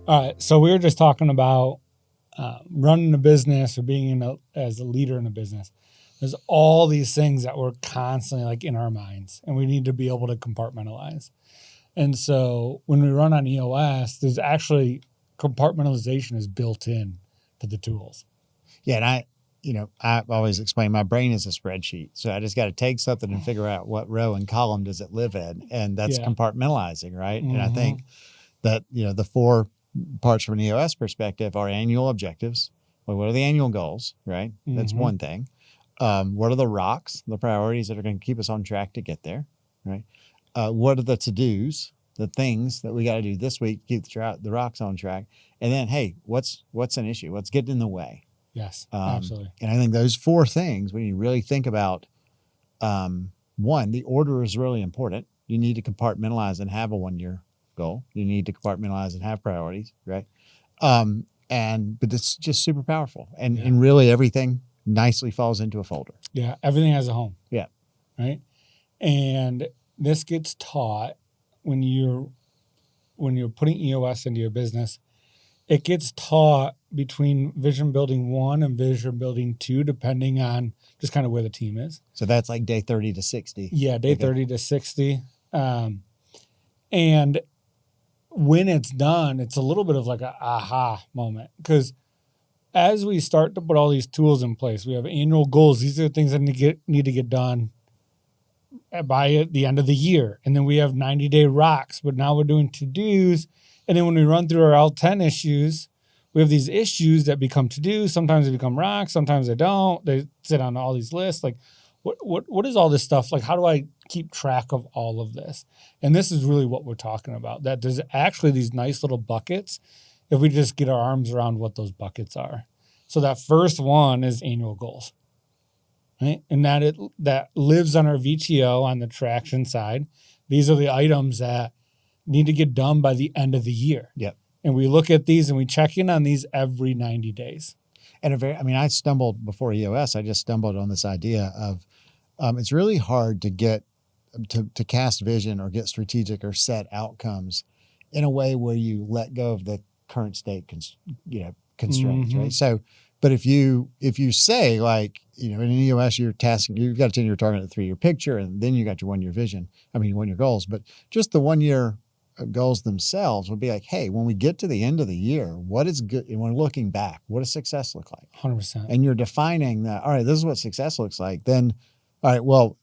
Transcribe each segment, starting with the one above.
All right. So we were just talking about running a business or being as a leader in a business. There's all these things that we're constantly like in our minds, and we need to be able to compartmentalize. And so when we run on EOS, there's actually compartmentalization is built in to the tools. Yeah. And I always explain my brain is a spreadsheet. So I just got to take something and figure out what row and column does it live in. And that's compartmentalizing, right? Mm-hmm. And I think that, the 4 parts from an EOS perspective are annual objectives. Well, what are the annual goals, right? Mm-hmm. That's one thing. What are the rocks, the priorities that are going to keep us on track to get there, right? What are the to-dos, the things that we got to do this week to keep the rocks on track? And then, hey, what's an issue? What's getting in the way? Yes, absolutely. And I think those 4 things, when you really think about, one, the order is really important. You need to compartmentalize and have a 1-year goal. You need to compartmentalize and have priorities, right? But it's just super powerful. And really everything nicely falls into a folder. Yeah, everything has a home. Yeah. Right? And this gets taught when you're putting EOS into your business. It gets taught between vision building 1 and vision building 2, depending on just kind of where the team is. So that's like day 30 to 60. Yeah, day 30 to 60. And when it's done, it's a little bit of like an aha moment, because as we start to put all these tools in place, we have annual goals. These are the things that need to get done by the end of the year. And then we have 90-day rocks, but now we're doing to-dos. And then when we run through our L10 issues, we have these issues that become to-dos. Sometimes they become rocks. Sometimes they don't. They sit on all these lists. Like, what is all this stuff? Like, how do I keep track of all of this? And this is really what we're talking about, that there's actually these nice little buckets if we just get our arms around what those buckets are. So that first one is annual goals, right? And that lives on our VTO on the traction side. These are the items that need to get done by the end of the year. Yep. And we look at these and we check in on these every 90 days. And I stumbled before EOS. I just stumbled on this idea of it's really hard to get to cast vision or get strategic or set outcomes in a way where you let go of the current state constraints, right? So, but if you say, like, in an EOS, you've got a 10-year target, a 3-year picture, and then you got your 1-year vision. 1-year goals, but just the 1-year goals themselves would be like, hey, when we get to the end of the year, what is good? And when looking back, what does success look like? 100%. And you're defining that, all right, this is what success looks like. Then, all right, well,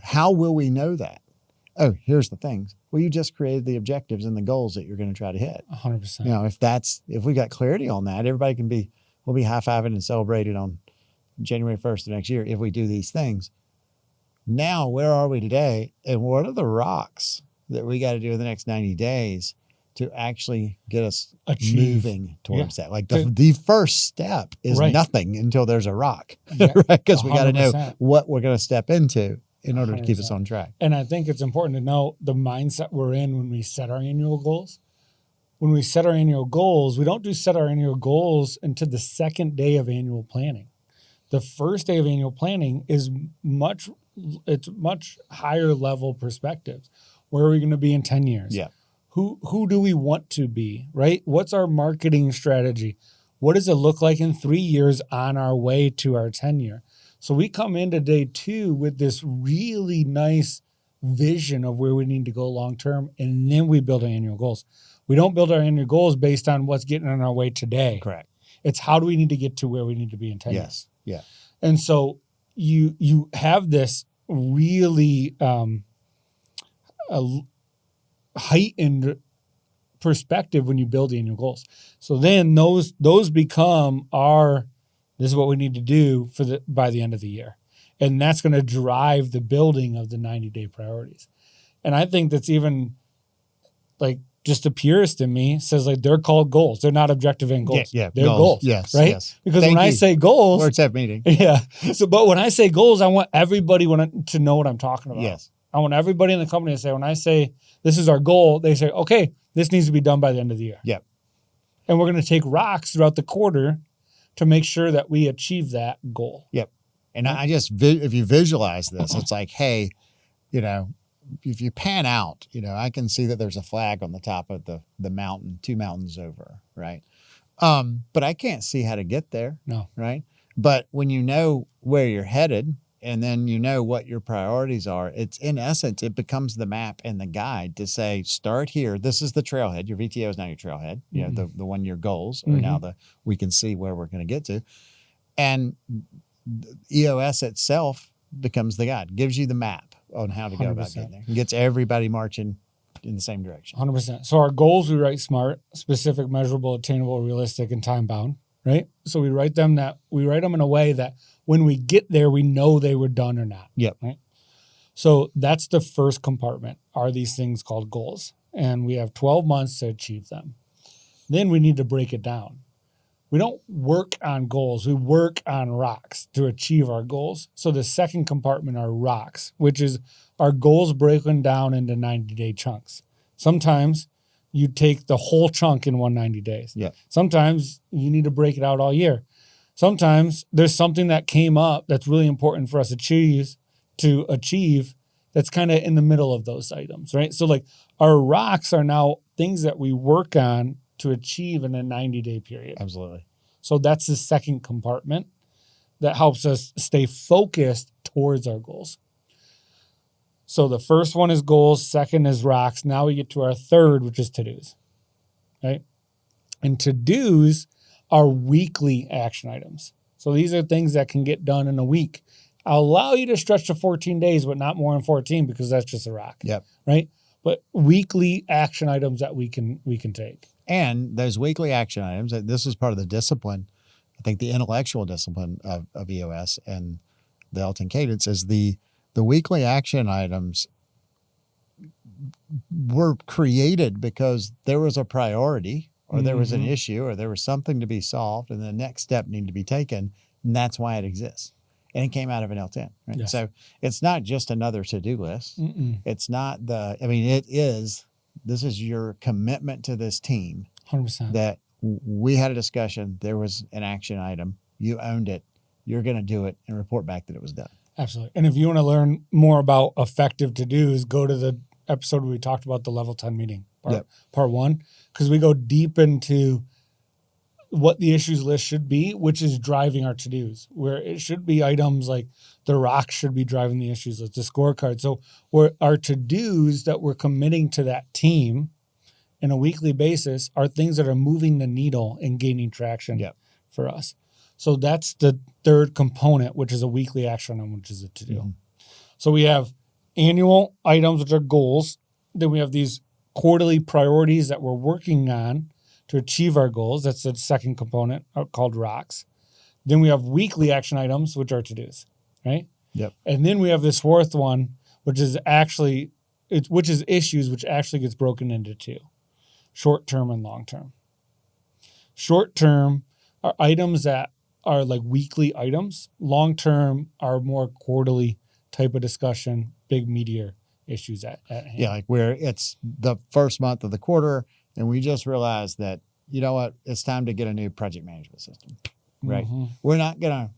how will we know that? Oh, here's the things. Well, you just created the objectives and the goals that you're going to try to hit. 100%. If we got clarity on that, everybody we'll be high-fiving and celebrating on January 1st of next year if we do these things. Now, where are we today? And what are the rocks that we got to do in the nenext 90 days to actually get us moving towards that? Like the first step is nothing until there's a rock, right? Because we got to know what we're going to step into in order to keep us on track. And I think it's important to know the mindset we're in when we set our annual goals. When we set our annual goals, we don't set our annual goals until the second day of annual planning. The first day of annual planning is much higher level perspectives. Where are we going to be in 10 years? Yeah. Who do we want to be, right? What's our marketing strategy? What does it look like in 3 years on our way to our 10-year? So we come into day 2 with this really nice vision of where we need to go long term, and then we build our annual goals. We don't build our annual goals based on what's getting on our way today. Correct. It's how do we need to get to where we need to be in 10 years. Yeah. And so you have this really heightened perspective when you build annual goals. So then those become this is what we need to do by the end of the year. And that's going to drive the building of the 90-day priorities. And I think that's even like just the purist in me says like they're called goals. They're not objective end goals. Yeah, they're goals. Yes. Right? Yes. Because when I say goals, let's have meeting. Yeah. So, but when I say goals, I want everybody to know what I'm talking about. Yes. I want everybody in the company to say, when I say this is our goal, they say, okay, this needs to be done by the end of the year. Yep. And we're going to take rocks throughout the quarter to make sure that we achieve that goal. Yep. And I just, if you visualize this, it's like, hey, if you pan out, I can see that there's a flag on the top of the mountain, 2 mountains over, right? But I can't see how to get there. No. Right. But when you know where you're headed and then you know what your priorities are, it's in essence, it becomes the map and the guide to say, start here. This is the trailhead. Your VTO is now your trailhead. The 1 year goals are now we can see where we're going to get to. And EOS itself becomes the guide, gives you the map on how to go about getting there, and gets everybody marching in the same direction. 100%. So our goals, we write SMART: specific, measurable, attainable, realistic, and time bound, right? So we write them in a way that when we get there, we know they were done or not. Yep. Right. So that's the first compartment, are these things called goals. And we have 12 months to achieve them. Then we need to break it down. We don't work on goals. We work on rocks to achieve our goals. So the second compartment are rocks, which is our goals broken down into 90-day chunks. Sometimes you take the whole chunk in 190 days. Yeah. Sometimes you need to break it out all year. Sometimes there's something that came up that's really important for us to achieve that's kind of in the middle of those items, right? So like our rocks are now things that we work on to achieve in a 90-day period. Absolutely. So that's the second compartment that helps us stay focused towards our goals. So the first one is goals, second is rocks. Now we get to our third, which is to-dos, right? And to-dos are weekly action items. So these are things that can get done in a week. I'll allow you to stretch to 14 days, but not more than 14 because that's just a rock. Yep. Right? But weekly action items that we can take. And those weekly action items, this is part of the discipline, I think the intellectual discipline of EOS and the Elton Cadence is the weekly action items were created because there was a priority or there was an issue or there was something to be solved and the next step needed to be taken. And that's why it exists. And it came out of an L10. Right? Yes. So it's not just another to-do list. It's not this is your commitment to this team. 100%. That we had a discussion. There was an action item. You owned it. You're going to do it and report back that it was done. Absolutely. And if you want to learn more about effective to-dos, go to the episode where we talked about the level 10 meeting, part 1, because we go deep into what the issues list should be, which is driving our to-dos, where it should be items like the rocks should be driving the issues list, the scorecard. So where our to-dos that we're committing to that team in a weekly basis are things that are moving the needle and gaining traction for us. So that's the third component, which is a weekly action item, which is a to-do. So we have annual items, which are goals. Then we have these quarterly priorities that we're working on to achieve our goals. That's the second component called rocks. Then we have weekly action items, which are to-dos, right? Yep. And then we have this fourth one, which is issues, which actually gets broken into two: short-term and long-term. Short-term are items that are like weekly items. Long-term are more quarterly type of discussion, big meatier issues at hand. Yeah, like where it's the first month of the quarter and we just realized that, you know what, it's time to get a new project management system, right? We're not going to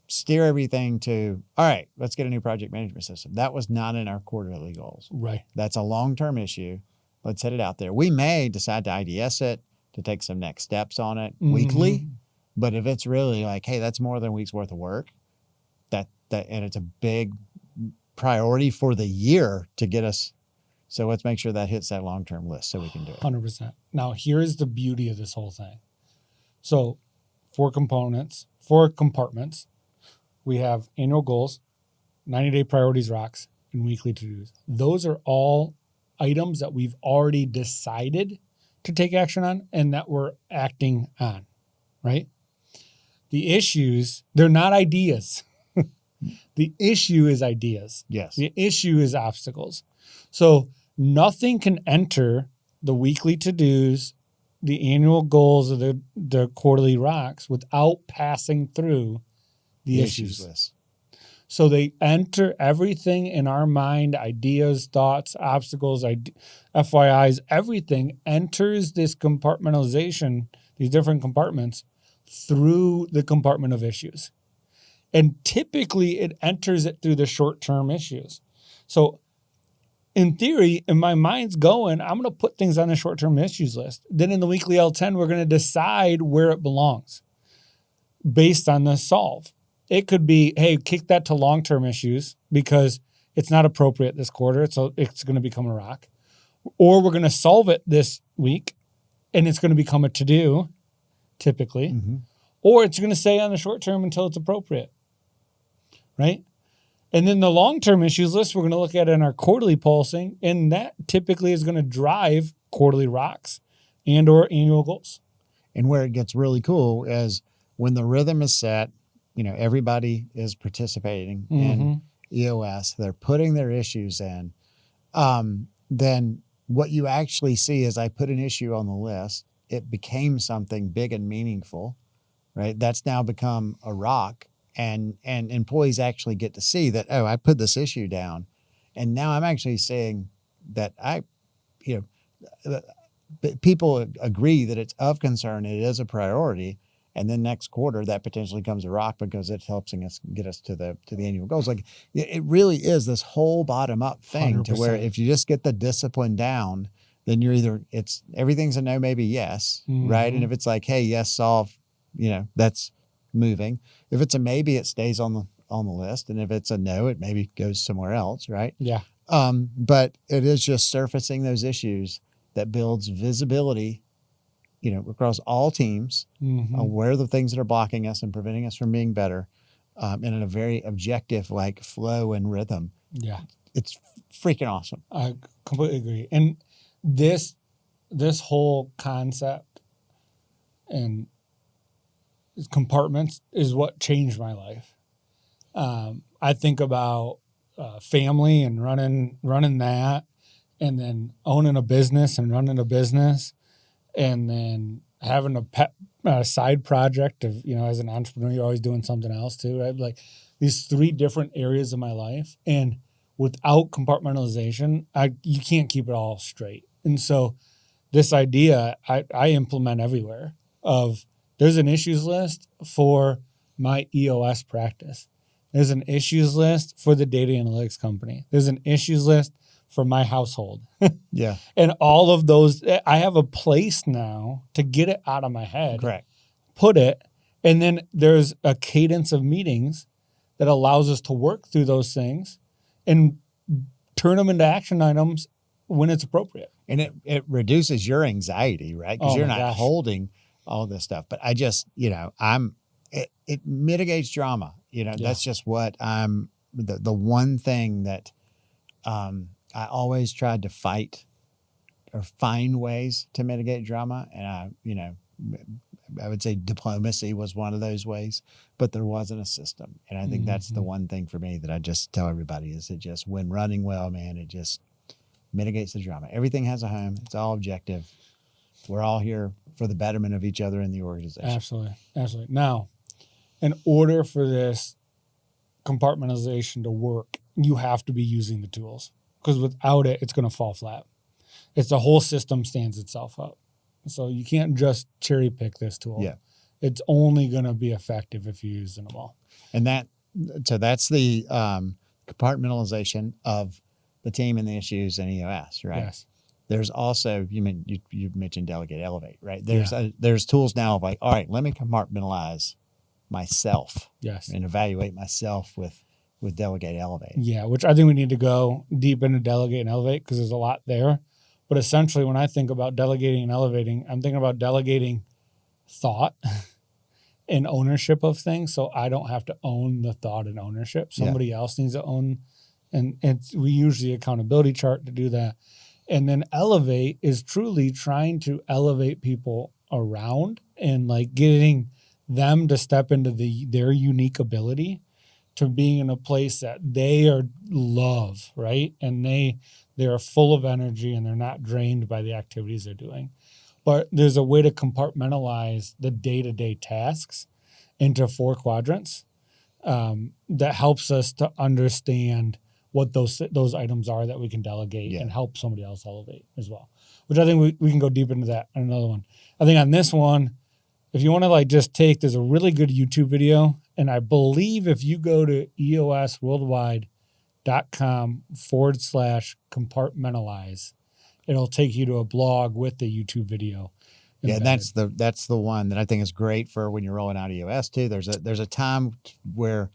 steer everything to, all right, let's get a new project management system. That was not in our quarterly goals. Right. That's a long-term issue. Let's hit it out there. We may decide to IDS it, to take some next steps on it weekly, but if it's really like, hey, that's more than a week's worth of work, and it's a big priority for the year to get us. So let's make sure that hits that long-term list so we can do it. 100%. Now, here is the beauty of this whole thing. So 4 compartments. We have annual goals, 90-day priorities, rocks, and weekly to-dos. Those are all items that we've already decided to take action on and that we're acting on, right? The issues, they're not ideas. The issue is ideas. Yes. The issue is obstacles. So nothing can enter the weekly to-dos, the annual goals, or the quarterly rocks without passing through the issues list. So they enter everything in our mind, ideas, thoughts, obstacles, FYIs, everything enters this compartmentalization, these different compartments, through the compartment of issues. And typically it enters it through the short-term issues. So in theory, in my mind's going, I'm going to put things on the short-term issues list. Then in the weekly L10, we're going to decide where it belongs based on the solve. It could be, hey, kick that to long-term issues because it's not appropriate this quarter, so it's going to become a rock. Or we're going to solve it this week, and it's going to become a to-do, typically. Mm-hmm. Or it's going to stay on the short term until it's appropriate, right? And then the long-term issues list, we're going to look at in our quarterly pulsing, and that typically is going to drive quarterly rocks and or annual goals. And where it gets really cool is when the rhythm is set, everybody is participating in EOS. They're putting their issues in. Then what you actually see is I put an issue on the list. It became something big and meaningful, right? That's now become a rock. And employees actually get to see that, I put this issue down. And now I'm actually saying that people agree that it's of concern. It is a priority. And then next quarter, that potentially becomes a rock because it's helping us get us to the annual goals. Like it really is this whole bottom up thing 100%. To where if you just get the discipline down, then you're either everything's a no, maybe yes, right? And if it's like, hey, yes, solve, that's moving. If it's a maybe, it stays on the list. And if it's a no, it maybe goes somewhere else, right? Yeah. But it is just surfacing those issues that builds visibility, across all teams, where are the things that are blocking us and preventing us from being better, and in a very objective like flow and rhythm. Yeah. It's freaking awesome. I completely agree. And this whole concept and compartments is what changed my life. I think about family and running that, and then owning a business and running a business, and then having a side project of, as an entrepreneur, you're always doing something else too, right? Like these 3 different areas of my life. And without compartmentalization, you can't keep it all straight. And so this idea I implement everywhere of there's an issues list for my EOS practice. There's an issues list for the data analytics company. There's an issues list for my household. Yeah. And all of those, I have a place now to get it out of my head. Correct. Put it, and then there's a cadence of meetings that allows us to work through those things and turn them into action items when it's appropriate. And it reduces your anxiety, right? Because you're not holding all this stuff. But I just, it mitigates drama. That's just what I'm, the one thing that I always tried to fight or find ways to mitigate drama. And I would say diplomacy was one of those ways, but there wasn't a system. And I think that's the one thing for me that I just tell everybody is it just, when running well, man, it just mitigates the drama. Everything has a home. It's all objective. We're all here for the betterment of each other in the organization. Absolutely. Absolutely. Now, in order for this compartmentalization to work, you have to be using the tools, because without it, it's going to fall flat. It's the whole system stands itself up. So you can't just cherry pick this tool. Yeah. It's only going to be effective if you're using them all. And that's the compartmentalization of the team and the issues in EOS, right? Yes. There's also, you mentioned Delegate, Elevate, right? There's tools now of like, all right, let me compartmentalize myself. Yes. And evaluate myself with Delegate, Elevate. Yeah, which I think we need to go deep into Delegate and Elevate because there's a lot there. But essentially, when I think about delegating and elevating, I'm thinking about delegating thought and ownership of things, so I don't have to own the thought and ownership. Somebody else needs to own, and we use the accountability chart to do that. And then elevate is truly trying to elevate people around and like getting them to step into their unique ability to being in a place that they are love, right? And they are full of energy and they're not drained by the activities they're doing. But there's a way to compartmentalize the day-to-day tasks into 4 quadrants that helps us to understand what those items are that we can delegate and help somebody else elevate as well, which I think we can go deep into that on another one. I think on this one, if you want to like just there's a really good YouTube video, and I believe if you go to eosworldwide.com EOS.com/compartmentalize. It'll take you to a blog with the YouTube video. Yeah, and embedded. that's the one that I think is great for when you're rolling out EOS too. There's a time where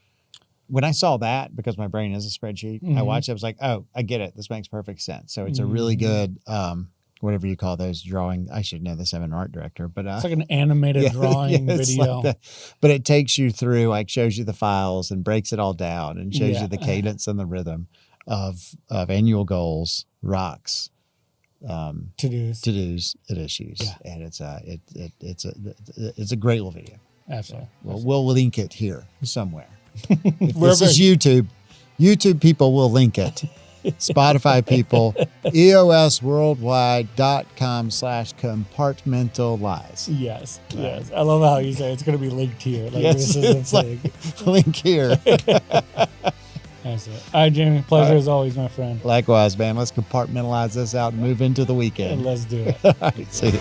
when I saw that, because my brain is a spreadsheet, I watched it, I was like, oh, I get it. This makes perfect sense. So it's a really good whatever you call those drawing. I should know this. I'm an art director, but it's like an animated drawing video. Like but it takes you through, like shows you the files and breaks it all down and shows you the cadence and the rhythm of annual goals, rocks, to-dos, and issues. Yeah. And it's a great little video. Absolutely. So we'll link it here somewhere. If this is YouTube people will link it. Spotify people, EOSworldwide.com/compartmentalize. Yes. I love how you say it's going to be linked here. Like, yes, this is like link here. That's it. All right, Jamie. Pleasure as always, my friend. Likewise, man. Let's compartmentalize this out and move into the weekend. And let's do it. All right, see you.